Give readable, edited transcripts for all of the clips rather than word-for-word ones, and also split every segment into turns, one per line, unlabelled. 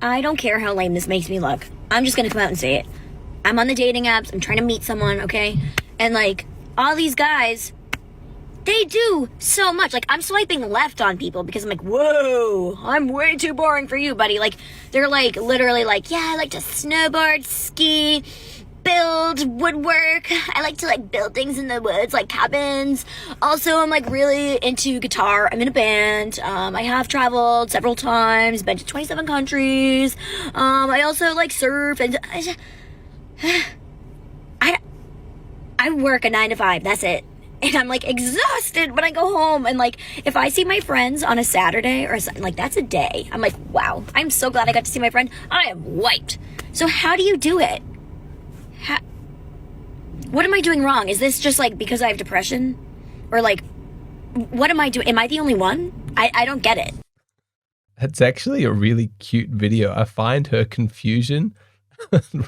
I don't care how lame this makes me look. I'm just gonna come out and say it. I'm on the dating apps. I'm trying to meet someone, okay? And, like, all these guys, they do so much. Like, I'm swiping left on people because I'm like, whoa, I'm way too boring for you, buddy. Like, they're, like, literally like, yeah, I like to snowboard, ski, build, woodwork. I like to, like, build things in the woods, like cabins. Also, I'm, like, really into guitar. I'm in a band. I have traveled several times, been to 27 countries. I also, like, surf, and I work a 9 to 5. That's it. And I'm, like, exhausted when I go home. And, like, if I see my friends on a Saturday or something, like, that's a day. I'm like, wow, I'm so glad I got to see my friend. I am wiped. So how do you do it? What am I doing wrong? Is this just, like, because I have depression? Or, like, what am I doing? Am I the only one? I don't get it.
That's actually a really cute video. I find her confusion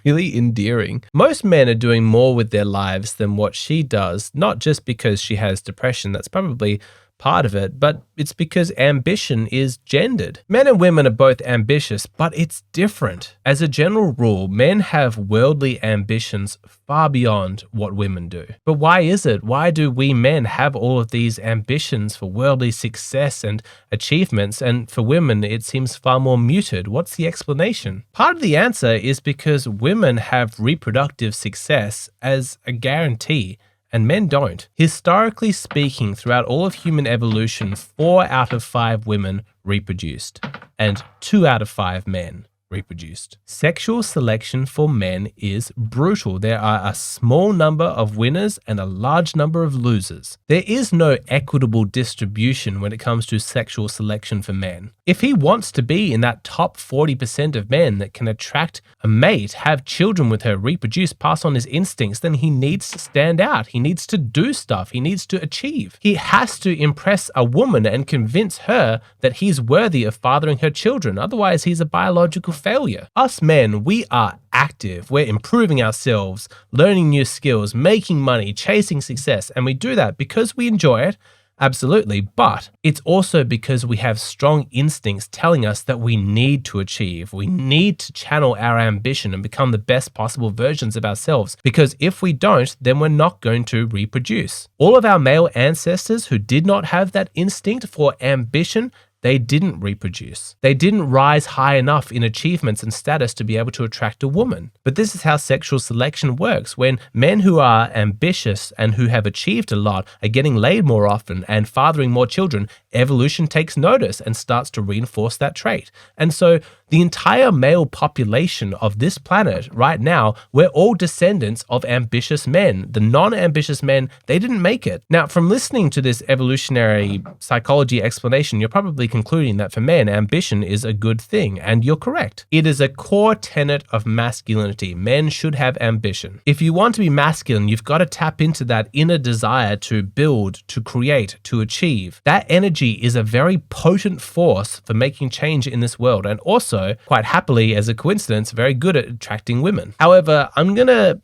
really endearing. Most men are doing more with their lives than what she does, not just because she has depression. That's probably part of it, but it's because ambition is gendered. Men and women are both ambitious, but it's different. As a general rule, men have worldly ambitions far beyond what women do. But why is it? Why do we men have all of these ambitions for worldly success and achievements, and for women it seems far more muted? What's the explanation? Part of the answer is because women have reproductive success as a guarantee, and men don't. Historically speaking, throughout all of human evolution, 4 out of 5 women reproduced, and 2 out of 5 men reproduced. Sexual selection for men is brutal. There are a small number of winners and a large number of losers. There is no equitable distribution when it comes to sexual selection for men. If he wants to be in that top 40% of men that can attract a mate, have children with her, reproduce, pass on his instincts, then he needs to stand out. He needs to do stuff. He needs to achieve. He has to impress a woman and convince her that he's worthy of fathering her children. Otherwise, he's a biological failure. Us men, we are active. We're improving ourselves, learning new skills, making money, chasing success, and we do that because we enjoy it. Absolutely, but it's also because we have strong instincts telling us that we need to achieve. We need to channel our ambition and become the best possible versions of ourselves, because if we don't, then we're not going to reproduce. All of our male ancestors who did not have that instinct for ambition, they didn't reproduce. They didn't rise high enough in achievements and status to be able to attract a woman. But this is how sexual selection works. When men who are ambitious and who have achieved a lot are getting laid more often and fathering more children, evolution takes notice and starts to reinforce that trait. And so the entire male population of this planet right now, we're all descendants of ambitious men. The non-ambitious men, they didn't make it. Now, from listening to this evolutionary psychology explanation, you're probably concluding that for men, ambition is a good thing, and you're correct. It is a core tenet of masculinity. Men should have ambition. If you want to be masculine, you've got to tap into that inner desire to build, to create, to achieve. That energy is a very potent force for making change in this world, and also, quite happily, as a coincidence, very good at attracting women. However, I'm going to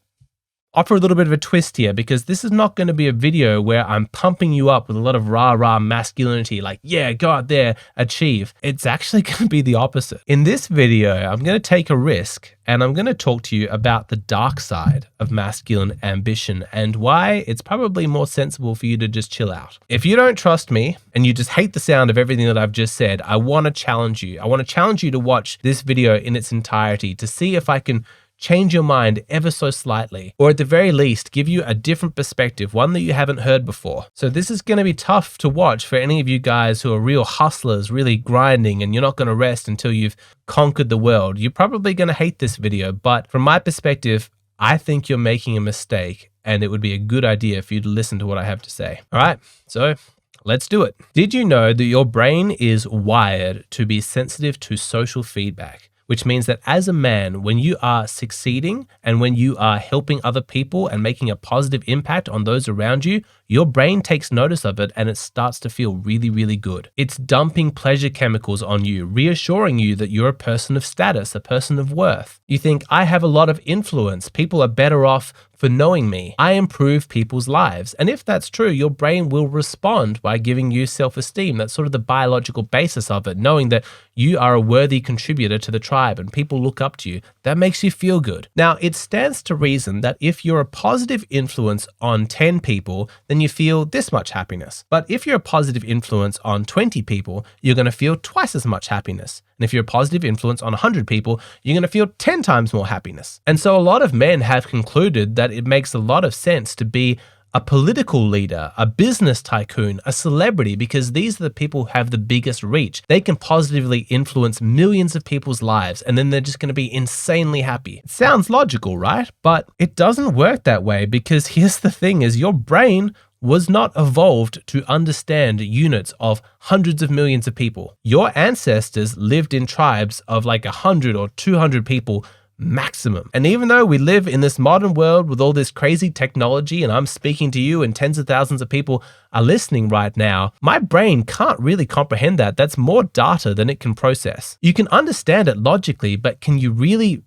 offer a little bit of a twist here, because this is not going to be a video where I'm pumping you up with a lot of rah-rah masculinity, like, yeah, go out there, achieve. It's actually going to be the opposite. In this video, I'm going to take a risk, and I'm going to talk to you about the dark side of masculine ambition and why it's probably more sensible for you to just chill out. If you don't trust me and you just hate the sound of everything that I've just said, I want to challenge you. I want to challenge you to watch this video in its entirety to see if I can change your mind ever so slightly, or at the very least, give you a different perspective, one that you haven't heard before. So this is going to be tough to watch for any of you guys who are real hustlers, really grinding, and you're not going to rest until you've conquered the world. You're probably going to hate this video, but from my perspective, I think you're making a mistake, and it would be a good idea for you to listen to what I have to say. All right, so let's do it. Did you know that your brain is wired to be sensitive to social feedback? Which means that as a man, when you are succeeding and when you are helping other people and making a positive impact on those around you, your brain takes notice of it and it starts to feel really, really good. It's dumping pleasure chemicals on you, reassuring you that you're a person of status, a person of worth. You think, I have a lot of influence. People are better off for knowing me. I improve people's lives. And if that's true, your brain will respond by giving you self-esteem. That's sort of the biological basis of it, knowing that you are a worthy contributor to the tribe and people look up to you. That makes you feel good. Now, it stands to reason that if you're a positive influence on 10 people, then you feel this much happiness. But if you're a positive influence on 20 people, you're going to feel twice as much happiness. And if you're a positive influence on 100 people, you're going to feel 10 times more happiness. And so a lot of men have concluded that it makes a lot of sense to be a political leader, a business tycoon, a celebrity, because these are the people who have the biggest reach. They can positively influence millions of people's lives, and then they're just going to be insanely happy. It sounds logical, right? But it doesn't work that way, because here's the thing is your brain was not evolved to understand units of hundreds of millions of people. Your ancestors lived in tribes of like 100 or 200 people maximum. And even though we live in this modern world with all this crazy technology and I'm speaking to you and tens of thousands of people are listening right now, my brain can't really comprehend that. That's more data than it can process. You can understand it logically, but can you really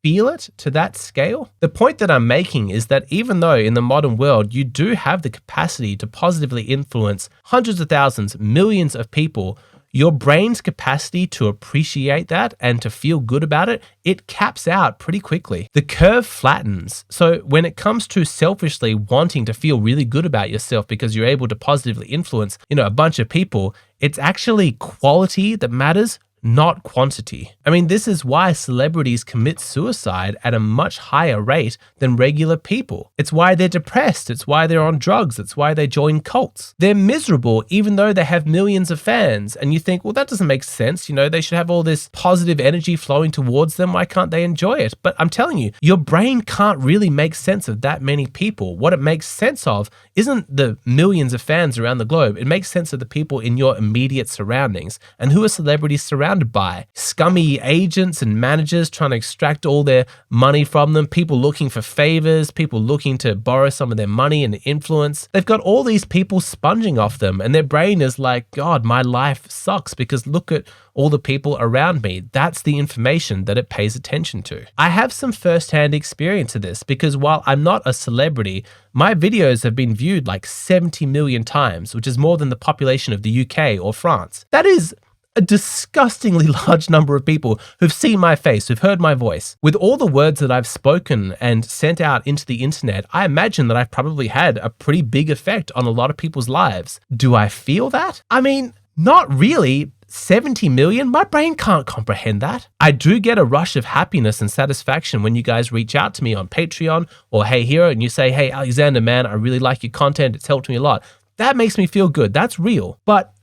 feel it to that scale? The point that I'm making is that even though in the modern world you do have the capacity to positively influence hundreds of thousands, millions of people, your brain's capacity to appreciate that and to feel good about it, it caps out pretty quickly. The curve flattens. So when it comes to selfishly wanting to feel really good about yourself because you're able to positively influence, a bunch of people, it's actually quality that matters, not quantity. I mean, this is why celebrities commit suicide at a much higher rate than regular people. It's why they're depressed. It's why they're on drugs. It's why they join cults. They're miserable even though they have millions of fans. And you think, well, that doesn't make sense. They should have all this positive energy flowing towards them. Why can't they enjoy it? But I'm telling you, your brain can't really make sense of that many people. What it makes sense of isn't the millions of fans around the globe. It makes sense of the people in your immediate surroundings. And who are celebrities surrounded by? Scummy agents and managers trying to extract all their money from them, people looking for favors, people looking to borrow some of their money and influence. They've got all these people sponging off them and their brain is like, God, my life sucks because look at all the people around me. That's the information that it pays attention to. I have some firsthand experience of this because while I'm not a celebrity, my videos have been viewed like 70 million times, which is more than the population of the UK or France. That is a disgustingly large number of people who've seen my face, who've heard my voice. With all the words that I've spoken and sent out into the internet, I imagine that I've probably had a pretty big effect on a lot of people's lives. Do I feel that? I mean, not really. 70 million? My brain can't comprehend that. I do get a rush of happiness and satisfaction when you guys reach out to me on Patreon or Hey Hero and you say, hey, Alexander, man, I really like your content. It's helped me a lot. That makes me feel good. That's real. But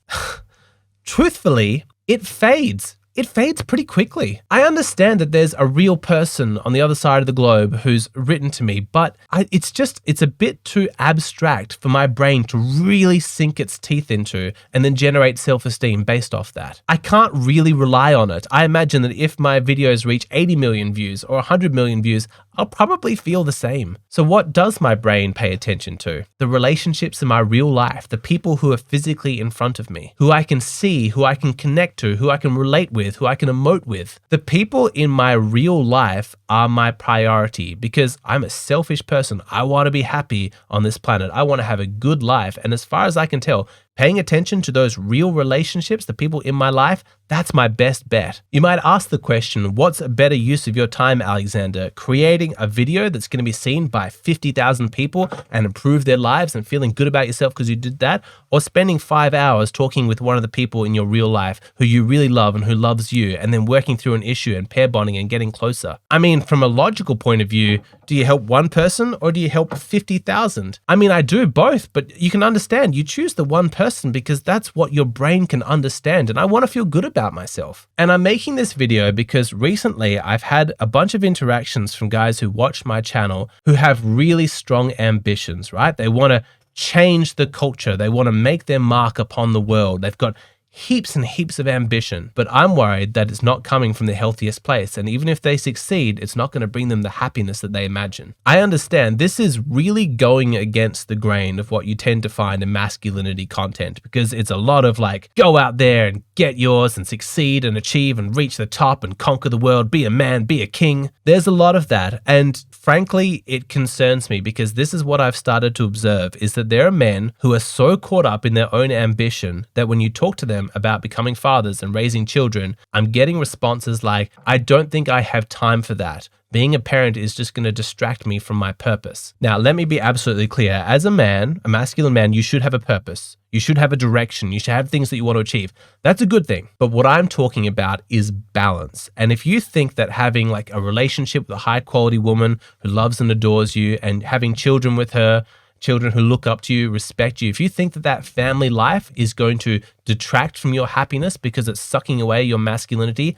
truthfully, it fades. It fades pretty quickly. I understand that there's a real person on the other side of the globe who's written to me, but it's a bit too abstract for my brain to really sink its teeth into and then generate self-esteem based off that. I can't really rely on it. I imagine that if my videos reach 80 million views or 100 million views, I'll probably feel the same. So what does my brain pay attention to? The relationships in my real life, the people who are physically in front of me, who I can see, who I can connect to, who I can relate with, who I can emote with. The people in my real life are my priority because I'm a selfish person. I want to be happy on this planet. I want to have a good life. And as far as I can tell, paying attention to those real relationships, the people in my life, that's my best bet. You might ask the question, what's a better use of your time, Alexander? Creating a video that's going to be seen by 50,000 people and improve their lives and feeling good about yourself because you did that? Or spending 5 hours talking with one of the people in your real life who you really love and who loves you and then working through an issue and pair bonding and getting closer? I mean, from a logical point of view, do you help one person or do you help 50,000? I mean, I do both, but you can understand you choose the one person because that's what your brain can understand. And I want to feel good about myself. And I'm making this video because recently I've had a bunch of interactions from guys who watch my channel who have really strong ambitions, right? They want to change the culture. They want to make their mark upon the world. They've got heaps and heaps of ambition, but I'm worried that it's not coming from the healthiest place. And even if they succeed, it's not going to bring them the happiness that they imagine. I understand this is really going against the grain of what you tend to find in masculinity content, because it's a lot of like, go out there and get yours and succeed and achieve and reach the top and conquer the world, be a man, be a king. There's a lot of that. And frankly, it concerns me, because this is what I've started to observe, is that there are men who are so caught up in their own ambition that when you talk to them about becoming fathers and raising children, I'm getting responses like, I don't think I have time for that. Being a parent is just going to distract me from my purpose. Now, let me be absolutely clear. As a man, a masculine man, you should have a purpose. You should have a direction. You should have things that you want to achieve. That's a good thing. But what I'm talking about is balance. And if you think that having like a relationship with a high quality woman who loves and adores you and having children with her, children who look up to you, respect you, if you think that that family life is going to detract from your happiness because it's sucking away your masculinity,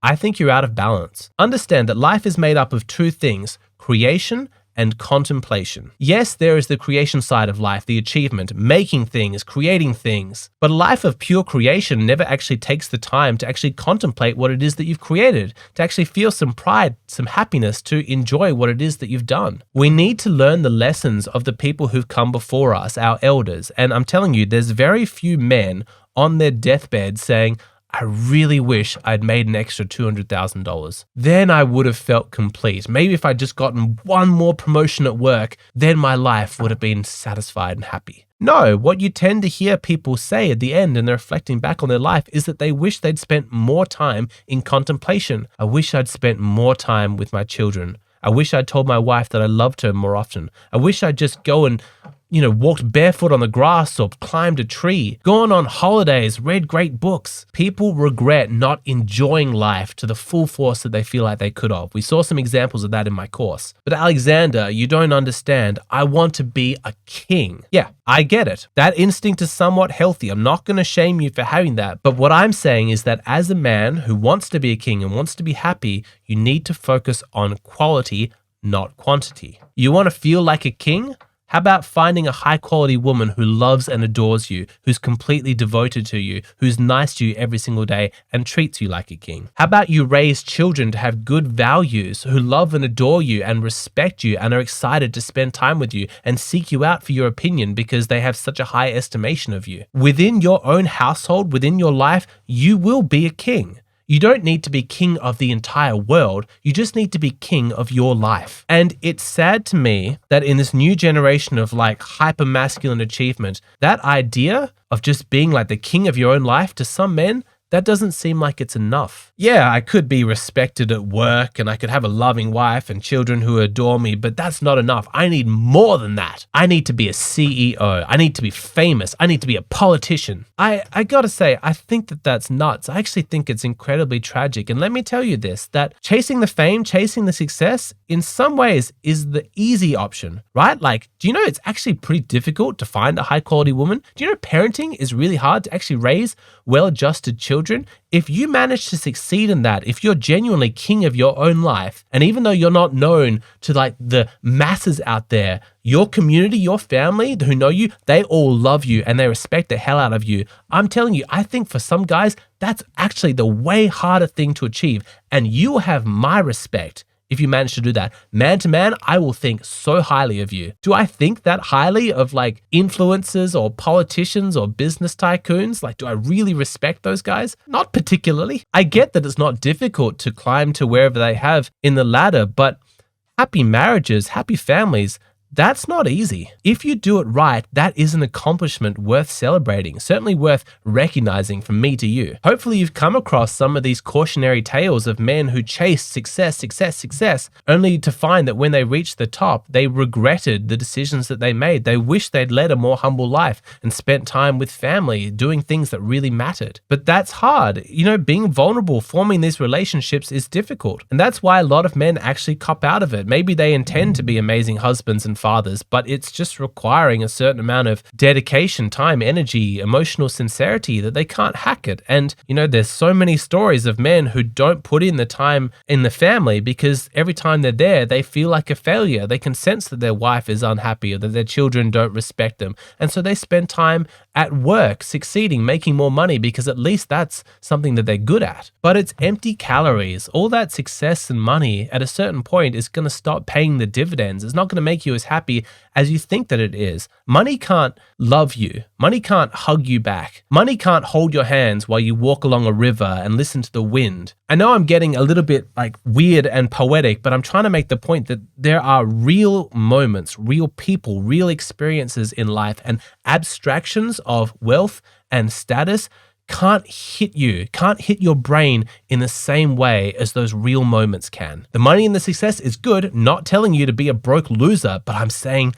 I think you're out of balance. Understand that life is made up of two things: creation and contemplation. Yes, there is the creation side of life, the achievement, making things, creating things. But a life of pure creation never actually takes the time to actually contemplate what it is that you've created, to actually feel some pride, some happiness, to enjoy what it is that you've done. We need to learn the lessons of the people who've come before us, our elders. And I'm telling you, there's very few men on their deathbed saying, I really wish I'd made an extra $200,000. Then I would have felt complete. Maybe if I'd just gotten one more promotion at work, then my life would have been satisfied and happy. No, what you tend to hear people say at the end, and they're reflecting back on their life, is that they wish they'd spent more time in contemplation. I wish I'd spent more time with my children. I wish I'd told my wife that I loved her more often. I wish I'd just go and walked barefoot on the grass or climbed a tree, gone on holidays, read great books. People regret not enjoying life to the full force that they feel like they could have. We saw some examples of that in my course. But Alexander, you don't understand. I want to be a king. Yeah, I get it. That instinct is somewhat healthy. I'm not going to shame you for having that. But what I'm saying is that as a man who wants to be a king and wants to be happy, you need to focus on quality, not quantity. You want to feel like a king? How about finding a high-quality woman who loves and adores you, who's completely devoted to you, who's nice to you every single day and treats you like a king? How about you raise children to have good values, who love and adore you and respect you and are excited to spend time with you and seek you out for your opinion because they have such a high estimation of you? Within your own household, within your life, you will be a king. You don't need to be king of the entire world. You just need to be king of your life. And it's sad to me that in this new generation of like hyper masculine achievement, that idea of just being like the king of your own life, to some men, that doesn't seem like it's enough. Yeah, I could be respected at work and I could have a loving wife and children who adore me, but that's not enough. I need more than that. I need to be a CEO. I need to be famous. I need to be a politician. I gotta say, I think that that's nuts. I actually think it's incredibly tragic. And let me tell you this, that chasing the fame, chasing the success, in some ways is the easy option, right? Like, do you know it's actually pretty difficult to find a high quality woman? Do you know parenting is really hard to actually raise well-adjusted children? If you manage to succeed in that, if you're genuinely king of your own life, and even though you're not known to like the masses out there, your community, your family who know you, they all love you and they respect the hell out of you. I'm telling you, I think for some guys, that's actually the way harder thing to achieve. And you will have my respect if you manage to do that. Man to man, I will think so highly of you. Do I think that highly of like influencers or politicians or business tycoons? Like, do I really respect those guys? Not particularly. I get that it's not difficult to climb to wherever they have in the ladder, but happy marriages, happy families, that's not easy. If you do it right, that is an accomplishment worth celebrating, certainly worth recognizing from me to you. Hopefully you've come across some of these cautionary tales of men who chased success, only to find that when they reached the top, they regretted the decisions that they made. They wished they'd led a more humble life and spent time with family, doing things that really mattered. But that's hard. Being vulnerable, forming these relationships is difficult. And that's why a lot of men actually cop out of it. Maybe they intend to be amazing husbands and fathers, but it's just requiring a certain amount of dedication, time, energy, emotional sincerity that they can't hack it. And, there's so many stories of men who don't put in the time in the family because every time they're there, they feel like a failure. They can sense that their wife is unhappy or that their children don't respect them. And so they spend time at work, succeeding, making more money, because at least that's something that they're good at. But it's empty calories. All that success and money at a certain point is going to stop paying the dividends. It's not going to make you as happy as you think that it is. Money can't love you. Money can't hug you back. Money can't hold your hands while you walk along a river and listen to the wind. I know I'm getting a little bit like weird and poetic, but I'm trying to make the point that there are real moments, real people, real experiences in life, and abstractions of wealth and status can't hit you, can't hit your brain in the same way as those real moments can. The money and the success is good, not telling you to be a broke loser, but I'm saying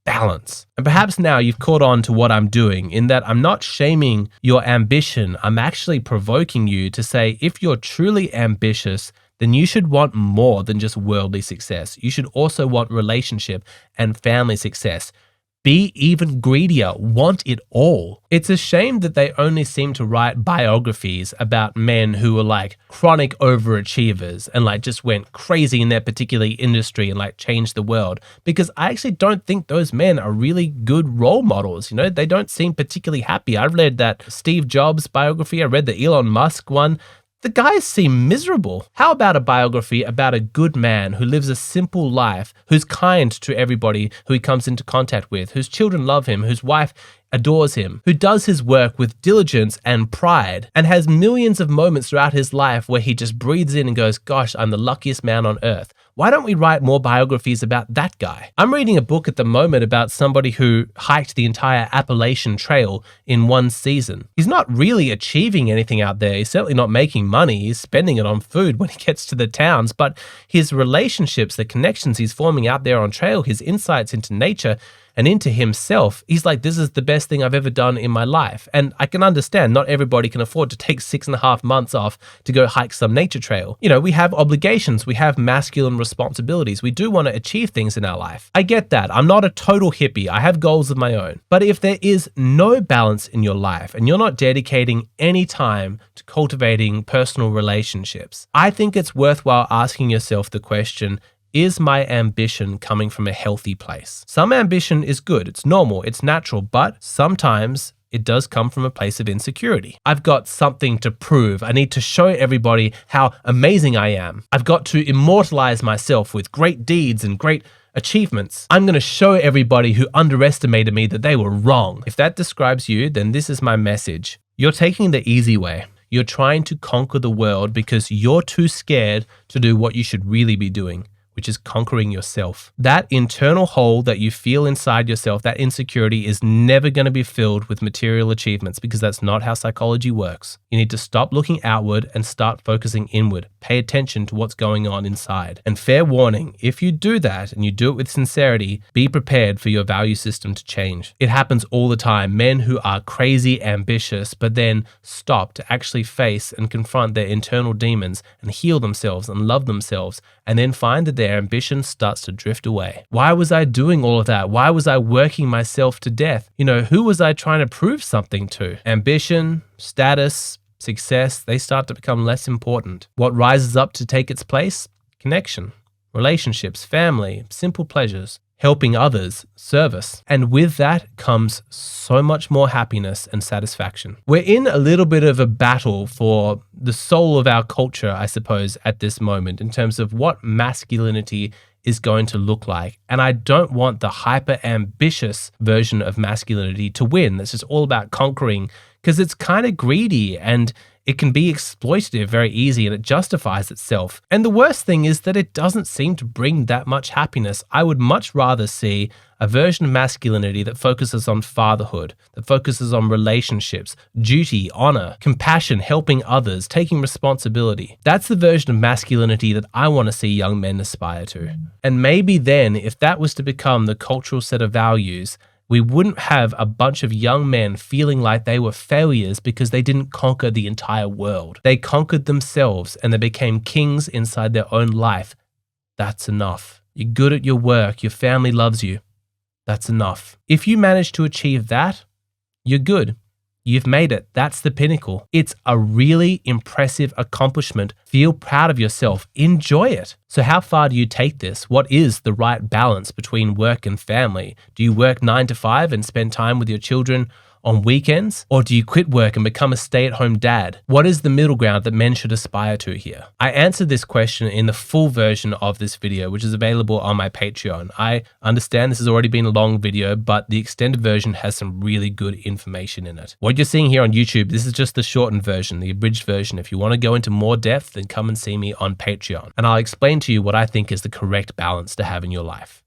balance. And perhaps now you've caught on to what I'm doing, in that I'm not shaming your ambition. I'm actually provoking you to say, if you're truly ambitious, then you should want more than just worldly success. You should also want relationship and family success. Be even greedier, want it all. It's a shame that they only seem to write biographies about men who were like chronic overachievers and like just went crazy in their particular industry and like changed the world, because I actually don't think those men are really good role models. You know, they don't seem particularly happy. I read that Steve Jobs biography. I read the Elon Musk one. The guys seem miserable. How about a biography about a good man who lives a simple life, who's kind to everybody who he comes into contact with, whose children love him, whose wife adores him, who does his work with diligence and pride, and has millions of moments throughout his life where he just breathes in and goes, gosh, I'm the luckiest man on earth. Why don't we write more biographies about that guy? I'm reading a book at the moment about somebody who hiked the entire Appalachian Trail in one season. He's not really achieving anything out there. He's certainly not making money. He's spending it on food when he gets to the towns, but his relationships, the connections he's forming out there on trail, his insights into nature and into himself, he's like, this is the best thing I've ever done in my life. And I can understand not everybody can afford to take 6.5 months off to go hike some nature trail. You know, we have obligations, we have masculine responsibilities. We do want to achieve things in our life. I get that. I'm not a total hippie. I have goals of my own. But if there is no balance in your life and you're not dedicating any time to cultivating personal relationships, I think it's worthwhile asking yourself the question, is my ambition coming from a healthy place? Some ambition is good, it's normal, it's natural, but sometimes it does come from a place of insecurity. I've got something to prove. I need to show everybody how amazing I am. I've got to immortalize myself with great deeds and great achievements. I'm going to show everybody who underestimated me that they were wrong. If that describes you, then this is my message. You're taking the easy way. You're trying to conquer the world because you're too scared to do what you should really be doing, which is conquering yourself. That internal hole that you feel inside yourself, that insecurity, is never going to be filled with material achievements, because that's not how psychology works. You need to stop looking outward and start focusing inward. Pay attention to what's going on inside. And fair warning, if you do that and you do it with sincerity, be prepared for your value system to change. It happens all the time. Men who are crazy ambitious, but then stop to actually face and confront their internal demons and heal themselves and love themselves, and then find that their ambition starts to drift away. Why was I doing all of that? Why was I working myself to death? You know, who was I trying to prove something to? Ambition, status, success, they start to become less important. What rises up to take its place? Connection, relationships, family, simple pleasures, helping others, service. And with that comes so much more happiness and satisfaction. We're in a little bit of a battle for the soul of our culture, I suppose, at this moment, in terms of what masculinity is going to look like. And I don't want the hyper ambitious version of masculinity to win. That's just all about conquering, because it's kind of greedy and it can be exploitative very easy, and it justifies itself. And the worst thing is that it doesn't seem to bring that much happiness. I would much rather see a version of masculinity that focuses on fatherhood, that focuses on relationships, duty, honor, compassion, helping others, taking responsibility. That's the version of masculinity that I want to see young men aspire to. And maybe then, if that was to become the cultural set of values, we wouldn't have a bunch of young men feeling like they were failures because they didn't conquer the entire world. They conquered themselves and they became kings inside their own life. That's enough. You're good at your work. Your family loves you. That's enough. If you manage to achieve that, you're good. You've made it. That's the pinnacle. It's a really impressive accomplishment. Feel proud of yourself. Enjoy it. So how far do you take this? What is the right balance between work and family? Do you work 9 to 5 and spend time with your children on weekends? Or do you quit work and become a stay-at-home dad? What is the middle ground that men should aspire to here? I answered this question in the full version of this video, which is available on my Patreon. I understand this has already been a long video, but the extended version has some really good information in it. What you're seeing here on YouTube, this is just the shortened version, the abridged version. If you want to go into more depth, then come and see me on Patreon, and I'll explain to you what I think is the correct balance to have in your life.